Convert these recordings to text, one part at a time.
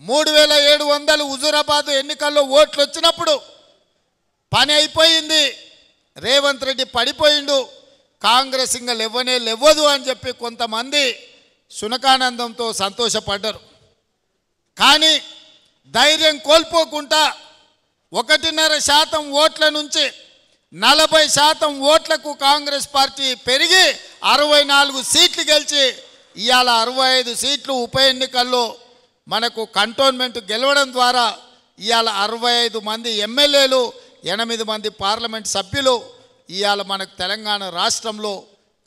3700 హుజూరాబాద్ ఎన్నికల్లో ఓట్లు వచ్చినప్పుడు పని అయిపోయింది, రేవంత్ రెడ్డి పడిపోయిండు, కాంగ్రెస్ ఇంకా లేవదు అని చెప్పి కొంతమంది సునకానందంతో సంతోషపడ్డారు. కానీ ధైర్యం కోల్పోకుండా 1.5% ఓట్ల నుంచి 40% ఓట్లకు కాంగ్రెస్ పార్టీ పెరిగి 64 సీట్లు గెలిచి ఇవాళ 65 సీట్లు ఉప ఎన్నికల్లో మనకు కంటోన్మెంట్ గెలవడం ద్వారా ఇవాళ 65 మంది ఎమ్మెల్యేలు 8 మంది పార్లమెంట్ సభ్యులు ఇవాళ మనకు తెలంగాణ రాష్ట్రంలో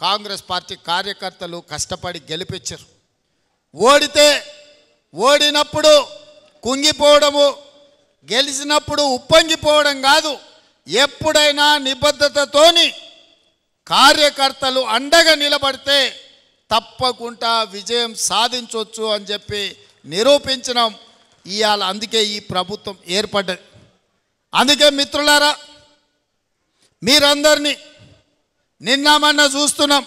కాంగ్రెస్ పార్టీ కార్యకర్తలు కష్టపడి గెలిపించారు. ఓడినప్పుడు కుంగిపోవడము, గెలిచినప్పుడు ఉప్పొంగిపోవడం కాదు, ఎప్పుడైనా నిబద్ధతతోని కార్యకర్తలు అండగా నిలబడితే తప్పకుండా విజయం సాధించవచ్చు అని చెప్పి నిరూపించడం ఇవాళ. అందుకే ఈ ప్రభుత్వం ఏర్పడ్డది. అందుకే మిత్రులారా, మీరందరినీ నిన్న మొన్న చూస్తున్నాం,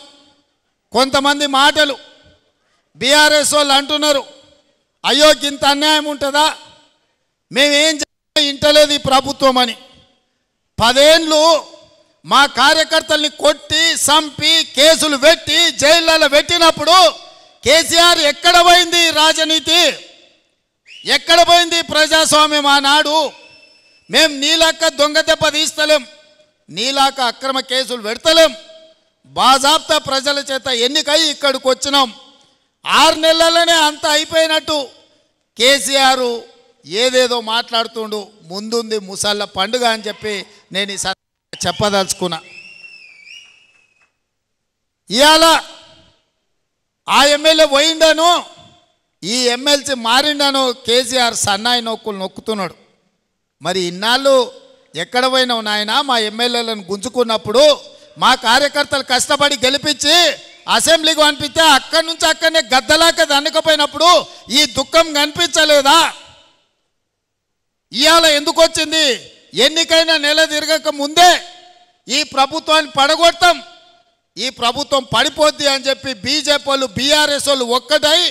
కొంతమంది మాటలు బీఆర్ఎస్ వాళ్ళు అంటున్నారు, అయ్యో ఇంత అన్యాయం ఉంటుందా, మేమేం ఇంటలేదు ఈ ప్రభుత్వం అని. 10 ఏళ్ళు మా కార్యకర్తల్ని కొట్టి చంపి కేసులు పెట్టి జైళ్ళలో పెట్టినప్పుడు కేసీఆర్ ఎక్కడ పోయింది రాజనీతి, ఎక్కడ పోయింది ప్రజాస్వామ్యం? ఆనాడు మేము నీలాక దొంగ దెబ్బ తీస్తలేం, నీలాక అక్రమ కేసులు పెడతలేం, బాజాబ్తా ప్రజల చేత ఎన్నికై ఇక్కడికి వచ్చినాం. 6 నెలలనే అంత అయిపోయినట్టు కేసీఆర్ ఏదేదో మాట్లాడుతుండు, ముందుంది ముసళ్ళ పండుగ అని చెప్పి నేను ఈ చెప్పదలుచుకున్నా. ఇవాళ ఆ ఎమ్మెల్యే పోయిండను, ఈ ఎమ్మెల్సీ మారిండను కేసీఆర్ సన్నాయి నొక్కులు నొక్కుతున్నాడు. మరి ఇన్నాళ్ళు ఎక్కడ పోయినావు నాయన? మా ఎమ్మెల్యేలను గుంజుకున్నప్పుడు మా కార్యకర్తలు కష్టపడి గెలిపించి అసెంబ్లీకి పంపిస్తే అక్కడి నుంచి అక్కడనే గద్దలాక దండకపోయినప్పుడు ఈ దుఃఖం కనిపించలేదా? ఇవాళ ఎందుకు వచ్చింది? ఎన్నికైనా నెల తిరగక ముందే ఈ ప్రభుత్వాన్ని పడగొడతాం, ఈ ప్రభుత్వం పడిపోద్ది అని చెప్పి బీజేపీ వాళ్ళు బీఆర్ఎస్ వాళ్ళు ఒక్కటై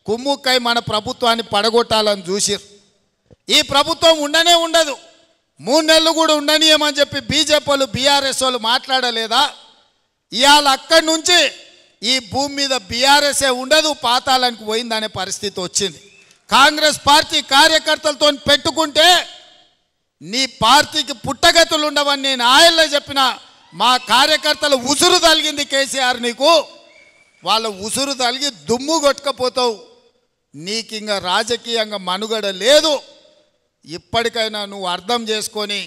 కుమ్ముక్కై మన ప్రభుత్వాన్ని పడగొట్టాలని చూసిరు. ఈ ప్రభుత్వం ఉండనే ఉండదు, 3 నెలలు కూడా ఉండనీయమని చెప్పి బీజేపీ వాళ్ళు బీఆర్ఎస్ వాళ్ళు మాట్లాడలేదా? ఇవాళ అక్కడి నుంచి ఈ భూమి మీద బీఆర్ఎస్ఏ ఉండదు, పాతాళానికి పోయిందనే పరిస్థితి వచ్చింది. కాంగ్రెస్ పార్టీ కార్యకర్తలతో పెట్టుకుంటే నీ పార్టీకి పుట్టగతులు ఉండవని నేను ఆయల్లో చెప్పిన. మా కార్యకర్తలు ఉసురు తలిగింది కేసీఆర్ నీకు, వాళ్ళ ఉసురు తలిగి దుమ్ము కొట్టుకపోతావు, నీకు ఇంకా రాజకీయంగా మనుగడ లేదు. ఇప్పటికైనా నువ్వు అర్థం చేసుకొని